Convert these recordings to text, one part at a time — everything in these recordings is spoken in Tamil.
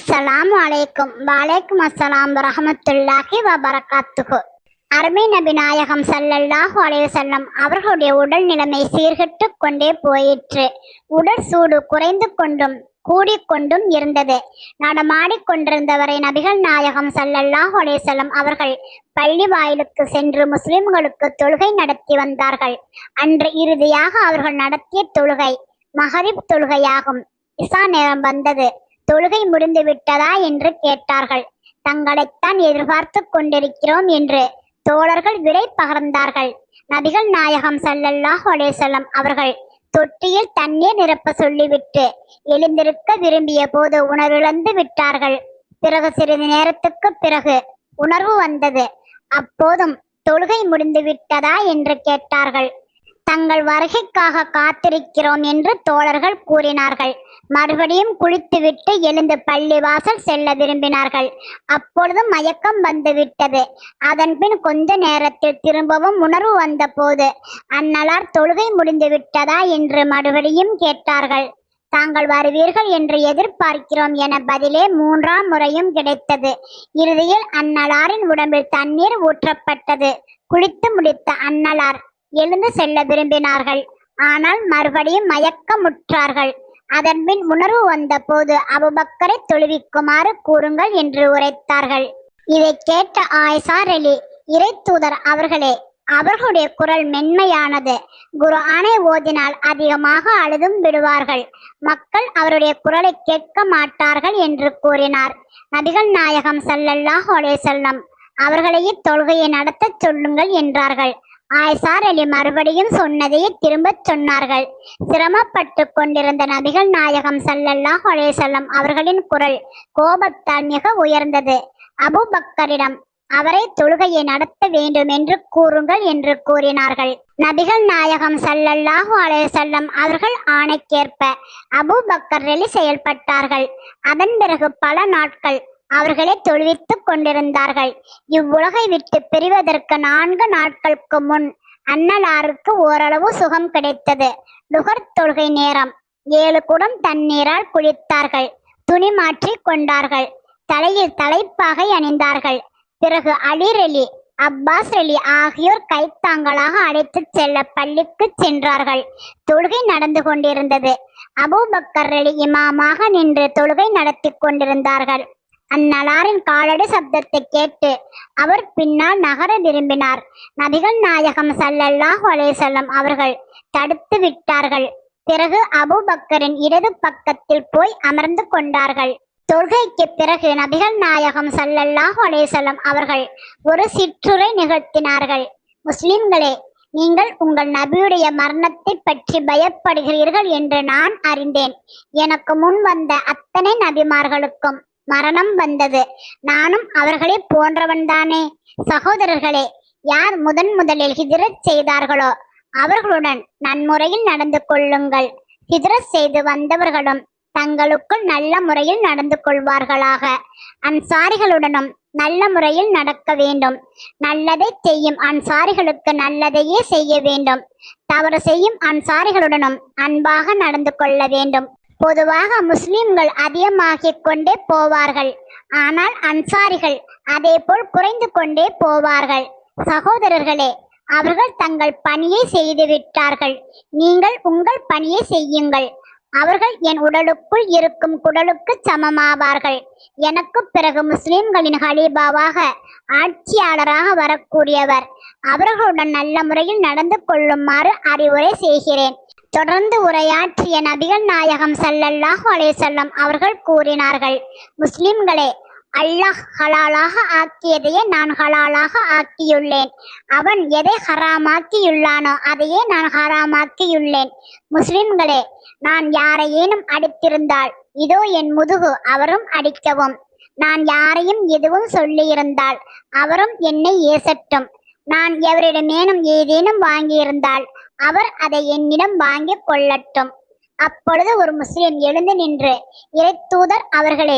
அஸ்ஸலாமு அலைக்கும். வலைக்கும் அஸ்ஸலாம் வரஹ்மத்துல்லாஹி வபரகாத்துஹு. அருமை நபி நாயகம் ஸல்லல்லாஹு அலைஹி வஸல்லம் அவர்களுடைய உடல் நிலைமை சீர்கெட்டு கொண்டே போயிற்று. உடல் சூடு குறைந்து கொண்டும் கூடிக்கொண்டும் இருந்தது. நடமாடிக்கொண்டிருந்தவரை நபிகள் நாயகம் ஸல்லல்லாஹு அலைஹி வஸல்லம் அவர்கள் பள்ளி வாயிலுக்கு சென்று முஸ்லிம்களுக்கு தொழுகை நடத்தி வந்தார்கள். அன்று இறுதியாக அவர்கள் நடத்திய தொழுகை மகரிப் தொழுகையாகும். இசா நேரம் வந்தது. தொழுகை முடிந்து விட்டதா என்று கேட்டார்கள். தங்களைத்தான் எதிர்பார்த்து கொண்டிருக்கிறோம் என்று தோழர்கள் விடை பகர்ந்தார்கள். நபிகள் நாயகம் ஸல்லல்லாஹு அலைஹி வஸல்லம் அவர்கள் தொட்டியில் தண்ணீர் நிரப்ப சொல்லிவிட்டு எழுந்திருக்க விரும்பிய போது உணர்விழந்து விட்டார்கள். பிறகு சிறிது நேரத்துக்கு பிறகு உணர்வு வந்தது. அப்போதும் தொழுகை முடிந்து விட்டதா என்று கேட்டார்கள். தங்கள் வருகைக்காக காத்திருக்கிறோம் என்று தோழர்கள் கூறினார்கள். மறுபடியும் குளித்துவிட்டு எழுந்து பள்ளி வாசல் செல்ல விரும்பினார்கள். அப்பொழுது மயக்கம் வந்து விட்டது. அதன்பின் கொஞ்ச நேரத்தில் திரும்பவும் உணர்வு வந்த போது அன்னலார் தொழுகை முடிந்து விட்டதா என்று மறுபடியும் கேட்டார்கள். தாங்கள் வருவீர்கள் என்று எதிர்பார்க்கிறோம் என பதிலே 3ஆம் முறையும் கிடைத்தது. இறுதியில் அன்னலாரின் உடம்பில் தண்ணீர் ஊற்றப்பட்டது. குளித்து முடித்த அன்னலார் எழுந்து செல்ல விரும்பினார்கள். ஆனால் மறுபடியும் மயக்கமுற்றார்கள். அதன்பின் உணர்வு வந்த போது அபூபக்கரை தொழுவிக்குமாறு கூறுங்கள் என்று உரைத்தார்கள். இதை கேட்ட ஆயிஷா ரலி, இறை தூதர் அவர்களே, அவர்களுடைய குரல் மென்மையானது. குர்ஆனை ஓதினால் அதிகமாக அழுதும் விடுவார்கள். மக்கள் அவருடைய குரலை கேட்க மாட்டார்கள் என்று கூறினார். நபிகள் நாயகம் ஸல்லல்லாஹு அலைஹி வஸல்லம் அவர்களையே தொழுகையை நடத்தச் சொல்லுங்கள் என்றார்கள். ஆயிஷா ரலி மறுபடியும் சொன்னதையே திரும்பச் சொன்னார்கள். சிரமப்பட்டு கொண்டிருந்த நபிகள் நாயகம் ஸல்லல்லாஹு அலைஹி வஸல்லம் அவர்களின் குரல் கோபத்தால் மிக உயர்ந்தது. அபூபக்கரிடம் அவரை தொழுகையை நடத்த வேண்டும் என்று கூறுங்கள் என்று கூறினார்கள். நபிகள் நாயகம் ஸல்லல்லாஹு அலைஹி வஸல்லம் அவர்கள் ஆணைக்கேற்ப அபூபக்கர் ரலி செயல்பட்டார்கள். அதன் பிறகு பல நாட்கள் அவர்களே தொழுவித்துக் கொண்டிருந்தார்கள். இவ்வுலகை விட்டு பிரிவதற்கு 4 நாட்களுக்கு முன் அன்னலாருக்கு ஓரளவு சுகம் கிடைத்தது. லுகர் தொழுகை நேரம் 7 குடம் தண்ணீரால் குளித்தார்கள். துணி மாற்றி கொண்டார்கள். தலையில் தலைப்பாகை அணிந்தார்கள். பிறகு அலி ரலி, அப்பாஸ் ரலி ஆகியோர் கைத்தாங்களாக அழைத்து செல்ல பள்ளிக்கு சென்றார்கள். தொழுகை நடந்து கொண்டிருந்தது. அபூபக்கர் ரலி இமாமாக நின்று தொழுகை நடத்தி கொண்டிருந்தார்கள். அந்நலாரின் காலடி சப்தத்தை கேட்டு அவர் பின்னால் நகர விரும்பினார். நபிகள் நாயகம் ஸல்லல்லாஹு அலைஹி வஸல்லம் அவர்கள் தடுத்து விட்டார்கள். பிறகு அபூபக்கரின் இடது பக்கத்தில் போய் அமர்ந்து கொண்டார்கள். தொழுகைக்கு பிறகு நபிகள் நாயகம் ஸல்லல்லாஹு அலைஹி வஸல்லம் அவர்கள் ஒரு சிற்றுரை நிகழ்த்தினார்கள். முஸ்லிம்களே, நீங்கள் உங்கள் நபியுடைய மரணத்தை பற்றி பயப்படுகிறீர்கள் என்று நான் அறிந்தேன். எனக்கு முன் வந்த அத்தனை நபிமார்களுக்கும் மரணம் வந்தது. நானும் அவர்களை போன்றவன்தானே. சகோதரர்களே, யார் முதலில் ஹிஜ்ரத் செய்தார்களோ அவர்களுடன் நன்முறையில் நடந்து கொள்ளுங்கள். ஹிஜ்ரத் செய்து வந்தவர்களும் தங்களுக்குள் நல்ல முறையில் நடந்து கொள்வார்களாக. அன்சாரிகளுடனும் நல்ல முறையில் நடக்க வேண்டும். நல்லதை செய்யும் அன்சாரிகளுக்கு நல்லதையே செய்ய வேண்டும். தவறு செய்யும் அன்சாரிகளுடனும் அன்பாக நடந்து கொள்ள வேண்டும். பொதுவாக முஸ்லிம்கள் அதிகமாகிக் கொண்டே போவார்கள். ஆனால் அன்சாரிகள் அதே போல் குறைந்து கொண்டே போவார்கள். சகோதரர்களே, அவர்கள் தங்கள் பணியை செய்து விட்டார்கள். நீங்கள் உங்கள் பணியை செய்யுங்கள். அவர்கள் என் உடலுக்குள் இருக்கும் குடலுக்கு சமமாவார்கள். எனக்கு பிறகு முஸ்லிம்களின் ஹலீபாவாக ஆட்சியாளராக வரக்கூடியவர். அவர்களுடன் நல்ல முறையில் நடந்து கொள்ளுமாறு அறிவுரை செய்கிறேன். தொடர்ந்து உரையாற்றிய நபிகள் நாயகம் ஸல்லல்லாஹு அலைஹி வஸல்லம் அவர்கள் கூறினார்கள், முஸ்லிம்களே, அல்லாஹ் ஹலாலாக ஆக்கியதையே நான் ஹலாலாக ஆக்கியுள்ளேன். அவன் எதை ஹராமாக்கியுள்ளானோ அதையே நான் ஹராமாக்கியுள்ளேன். முஸ்லிம்களே, நான் யாரையேனும் அடித்திருந்தால் இதோ என் முதுகு, அவரும் அடிக்கவும். நான் யாரையும் எதுவும் சொல்லியிருந்தால் அவரும் என்னை ஏசட்டும். நான் எவரிடமேனும் ஏதேனும் வாங்கியிருந்தால் அவர் அதை என்னிடம் வாங்கி கொள்ளட்டும். அப்பொழுது ஒரு முஸ்லிம் எழுந்து நின்று, இறை தூதர் அவர்களே,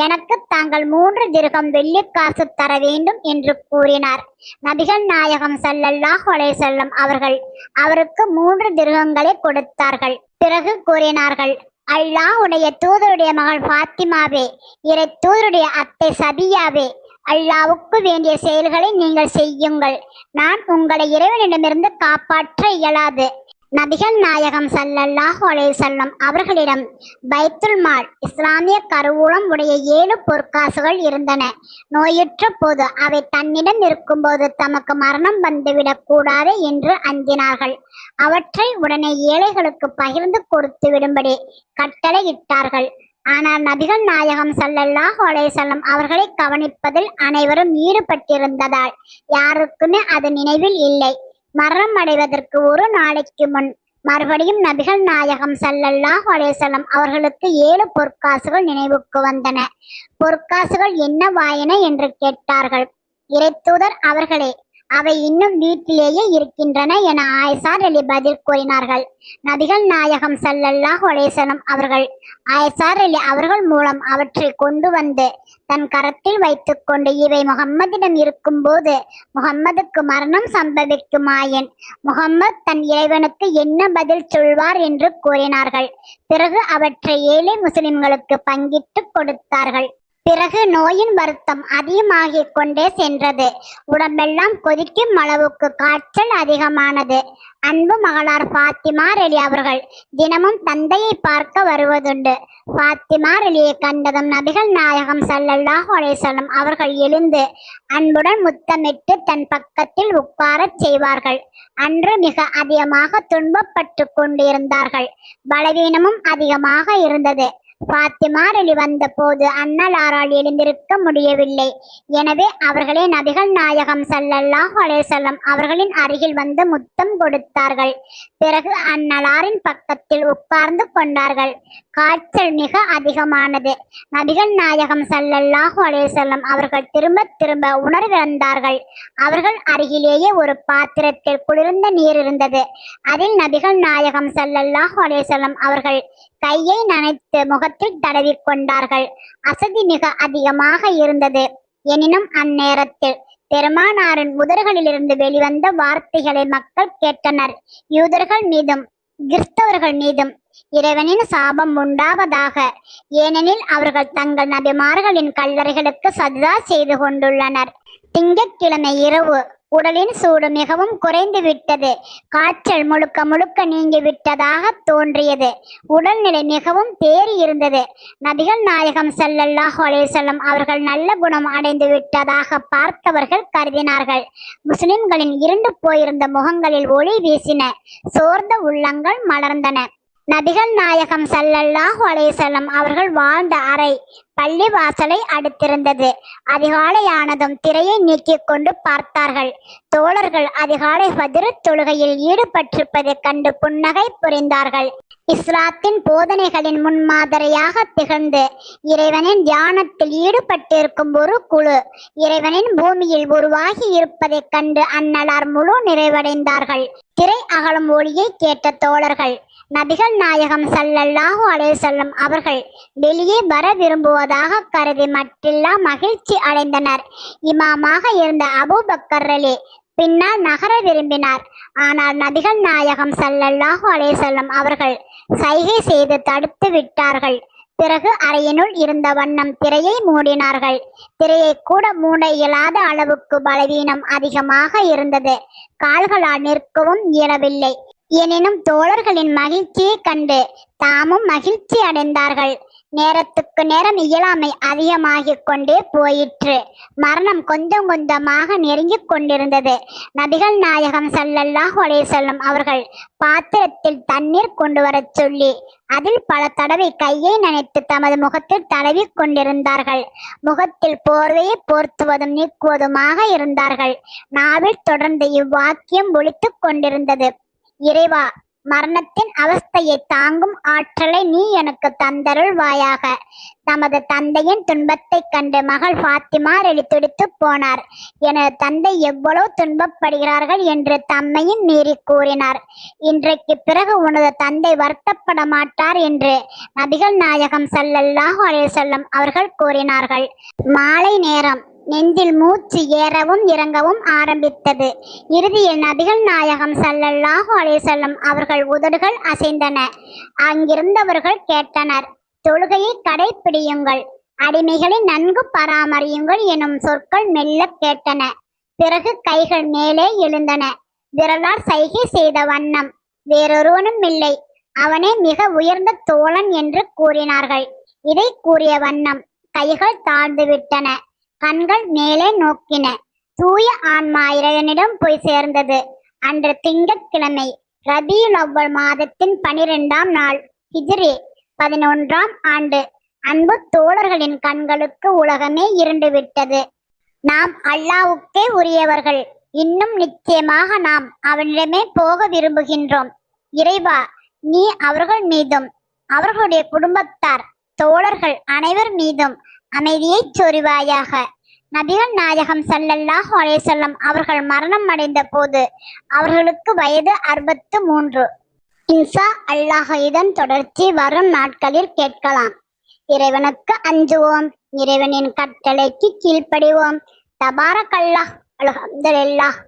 எனக்கு தாங்கள் 3 திர்ஹம் வெள்ளிக்காசு தர வேண்டும் என்று கூறினார். நபிகள் நாயகம் ஸல்லல்லாஹு அலைஹி வஸல்லம் அவர்கள் அவருக்கு 3 திர்ஹங்களை கொடுத்தார்கள். பிறகு கூறினார்கள், அல்லாஹ்வுடைய தூதருடைய மகள் ஃபாத்திமாவே, இறை தூதருடைய அத்தை சபியாவே, அல்லாஹ்வுக்கு வேண்டிய செயல்களை நீங்கள் செய்யுங்கள். நான் உங்களை இறைவனிடமிருந்து காப்பாற்ற இயலாது. நபிகள் நாயகம் ஸல்லல்லாஹு அலைஹி வஸல்லம் அவர்களிடம் பைத்துல் மால் இஸ்லாமிய கருவூலம் உடைய 7 பொற்காசுகள் இருந்தன. நோயுற்ற போது அவை தன்னிடம் இருக்கும்போது தமக்கு மரணம் வந்துவிடக் கூடாது என்று அஞ்சினார்கள். அவற்றை உடனே ஏழைகளுக்கு பகிர்ந்து கொடுத்து விடும்படி கட்டளையிட்டார்கள். ஆனால் நபிகள் நாயகம் ஸல்லல்லாஹு அலைஹி வஸல்லம் அவர்களை கவனிப்பதில் அனைவரும் ஈடுபட்டிருந்ததால் யாருக்குமே அது நினைவில் இல்லை. மரணம் அடைவதற்கு ஒரு நாளைக்கு முன் மறுபடியும் நபிகள் நாயகம் ஸல்லல்லாஹு அலைஹி வஸல்லம் அவர்களுக்கு 7 பொற்காசுகள் நினைவுக்கு வந்தன. பொற்காசுகள் என்னவாயின என்று கேட்டார்கள். இறைத்தூதர் அவர்களே, அவை இன்னும் வீட்டிலேயே இருக்கின்றன என ஆயிஷா ரலி பதில் கூறினார்கள். நபிகள் நாயகம் ஸல்லல்லாஹு அலைஹி வஸல்லம் அவர்கள் ஆயிஷா ரலி அவர்கள் மூலம் அவற்றை கொண்டு வந்து தன் கரத்தில் வைத்துக் கொண்டு, இவை முகம்மதிடம் இருக்கும்போது முகம்மதுக்கு மரணம் சம்பவிக்குமாயின் முகம்மது தன் இறைவனுக்கு என்ன பதில் சொல்வார் என்று கூறினார்கள். பிறகு அவற்றை ஏழை முஸ்லிம்களுக்கு பங்கிட்டு கொடுத்தார்கள். பிறகு நோயின் வருத்தம் அதிகமாகிக் கொண்டே சென்றது. உடம்பெல்லாம் கொதிக்கும் அளவுக்கு காய்ச்சல் அதிகமானது. அன்பு மகளார் ஃபாத்திமா ரலி அவர்கள் தினமும் தந்தையை பார்க்க வருவதுண்டு. ஃபாத்திமா ரலியை கண்டதும் நபிகள் நாயகம் ஸல்லல்லாஹு அலைஹி வஸல்லம் அவர்கள் எழுந்து அன்புடன் முத்தமிட்டு தன் பக்கத்தில் உட்காரச் செய்வார்கள். அன்று மிக அதிகமாக துன்பப்பட்டு கொண்டிருந்தார்கள். பலவீனமும் அதிகமாக இருந்தது. ஃபாத்திமா ரலி வந்த போது அன்னலாரால் எழுந்திருக்க முடியவில்லை. எனவே அவர்களே நபிகள் நாயகம் ஸல்லல்லாஹு அலைஹி வஸல்லம் அவர்களின் அருகில் வந்து முத்தம் கொடுத்தார்கள். பிறகு அன்னலாரின் பக்கத்தில் உட்கார்ந்து கொண்டார்கள். காய்ச்சல் மிக அதிகமானது. நபிகள் நாயகம் ஸல்லல்லாஹு அலைஹி வஸல்லம் அவர்கள் திரும்ப திரும்ப உணர்விழந்தார்கள். அவர்கள் அருகிலேயே ஒரு பாத்திரத்தில் குளிர்ந்த நீர் இருந்தது. அதில் நபிகள் நாயகம் ஸல்லல்லாஹு அலைஹி வஸல்லம் அவர்கள் கையை நனைத்து முகத்தில் தடவி கொண்டார்கள். அசதி மிக அதிகமாக இருந்தது. எனினும் அந்நேரத்தில் பெருமானாரின் உதடுகளிலிருந்து வெளிவந்த வார்த்தைகளை மக்கள் கேட்டனர். யூதர்கள் மீதும் கிறிஸ்தவர்கள் மீதும் இறைவனின் சாபம் உண்டாவதாக. ஏனெனில் அவர்கள் தங்கள் நபிமார்களின் கல்லறைகளுக்கு சஜ்தா செய்து கொண்டுள்ளனர். திங்கட்கிழமை இரவு உடலின் சூடு மிகவும் குறைந்து விட்டது. காய்ச்சல் முழுக்க முழுக்க நீங்கி விட்டதாக தோன்றியது. உடல்நிலை மிகவும் தேறி இருந்தது. நபிகள் நாயகம் ஸல்லல்லாஹு அலைஹி வஸல்லம் அவர்கள் நல்ல குணம் அடைந்து விட்டதாக பார்த்தவர்கள் கருதினார்கள். முஸ்லிம்களின் இருண்டு போயிருந்த முகங்களில் ஒளி வீசின. சோர்ந்த உள்ளங்கள் மலர்ந்தன. நபிகள் நாயகம் ஸல்லல்லாஹு அலைஹி வஸல்லம் அவர்கள் வாழ்ந்த அறை பள்ளி வாசலை அடுத்திருந்தது. அதிகாலையானதும் திரையை நீக்கிக் கொண்டு பார்த்தார்கள். தோழர்கள் அதிகாலை ஃபஜ்ர் தொழுகையில் ஈடுபட்டிருப்பதை கண்டு புன்னகை புரிந்தார்கள். இஸ்லாத்தின் போதனைகளின் முன்மாதிரியாக திகழ்ந்து இறைவனின் தியானத்தில் ஈடுபட்டிருக்கும் ஒரு குழு இறைவனின் பூமியில் உருவாகி இருப்பதை கண்டு அன்னலார் முழு நிறைவடைந்தார்கள். திரை அகலும் ஒளியை கேட்ட தோழர்கள் நபிகள் நாயகம் ஸல்லல்லாஹு அலைஹி வஸல்லம் அவர்கள் வெளியே வர விரும்புவதாக கருதி மட்டில்லா மகிழ்ச்சி அடைந்தனர். இமாமாக இருந்த அபூபக்கர் ரலி பின்னால் நகர விரும்பினார். ஆனால் நபிகள் நாயகம் ஸல்லல்லாஹு அலைஹி வஸல்லம் அவர்கள் சைகை செய்து தடுத்து விட்டார்கள். பிறகு அறையினுள் இருந்த வண்ணம் திரையை மூடினார்கள். திரையை கூட மூட இயலாத அளவுக்கு பலவீனம் அதிகமாக இருந்தது. கால்களால் நிற்கவும் இயலவில்லை. எனினும் தோழர்களின் மகிழ்ச்சியை கண்டு தாமும் மகிழ்ச்சி அடைந்தார்கள். நேரத்துக்கு நேரம் இயலாமை அதிகமாகிக் கொண்டே போயிற்று. மரணம் கொஞ்சம் கொஞ்சமாக நெருங்கிக் கொண்டிருந்தது. நபிகள் நாயகம் ஸல்லல்லாஹு அலைஹி வஸல்லம் அவர்கள் பாத்திரத்தில் தண்ணீர் கொண்டு வரச் சொல்லி அதில் பல தடவை கையை நனைத்து தமது முகத்தில் தடவி கொண்டிருந்தார்கள். முகத்தில் போர்வையை போர்த்துவதும் நீக்குவதுமாக இருந்தார்கள். நாவில் தொடர்ந்து இவ்வாக்கியம் ஒலித்துக் கொண்டிருந்தது: இறைவா, மரணத்தின் அவஸ்தையை தாங்கும் ஆற்றலை நீ எனக்கு தந்தருள்வாயாக. தமது தந்தையின் துன்பத்தை கண்டு மகள் ஃபாத்திமா ரலி துடித்து போனார். எனது தந்தை எவ்வளவு துன்பப்படுகிறார்கள் என்று தம்மையும் மீறி கூறினார். இன்றைக்கு பிறகு உனது தந்தை வருத்தப்பட மாட்டார் என்று நபிகள் நாயகம் ஸல்லல்லாஹு அலைஹி வஸல்லம் அவர்கள் கூறினார்கள். மாலை நேரம் நெஞ்சில் மூச்சு ஏறவும் இறங்கவும் ஆரம்பித்தது. இறுதியில் நபிகள் நாயகம் ஸல்லல்லாஹு அலைஹி வஸல்லம் அவர்கள் உதடுகள் அசைந்தன. அங்கிருந்தவர்கள் கேட்டனர், தொழுகையை கடைப்பிடியுங்கள், அடிமைகளை நன்கு பராமரியுங்கள் எனும் சொற்கள் மெல்ல கேட்டன. பிறகு கைகள் மேலே எழுந்தன. விரலால் சைகை செய்த வண்ணம் வேறொருவனும் இல்லை, அவனே மிக உயர்ந்த தோழன் என்று கூறினார்கள். இதை கூறிய வண்ணம் கைகள் தாழ்ந்து விட்டன, கண்கள் மேலே நோக்கின. தூய ஆன்மா இறைவனிடம் போய் சேர்ந்தது. அன்று திங்கட்கிழமை, ரபியுல் அவ்வல் மாதத்தின் 12ஆம் நாள், ஹிஜ்ரி 11ஆம் ஆண்டு. அன்பு தோழர்களின் கண்களுக்கு உலகமே இருண்டு விட்டது. நாம் அல்லாஹ்வுக்கே உரியவர்கள். இன்னும் நிச்சயமாக நாம் அவனிடமே போக விரும்புகின்றோம். இறைவா, நீ அவர்கள் மீதும் அவர்களுடைய குடும்பத்தார், தோழர்கள் அனைவர் மீதும் அமைதியை சொரிவாயாக. நபிகள் நாயகம் ஸல்லல்லாஹு அலைஹி வஸல்லம் அவர்கள் மரணம் அடைந்த போது அவர்களுக்கு வயது 63. இன்ஷா அல்லாஹ் இதன் தொடர்ச்சி வரும் நாட்களில் கேட்கலாம். இறைவனுக்கு அஞ்சுவோம், இறைவனின் கட்டளைக்கு கீழ்ப்படிவோம். தபாரக்கல்லாஹ், அல்ஹம்துலில்லாஹ்.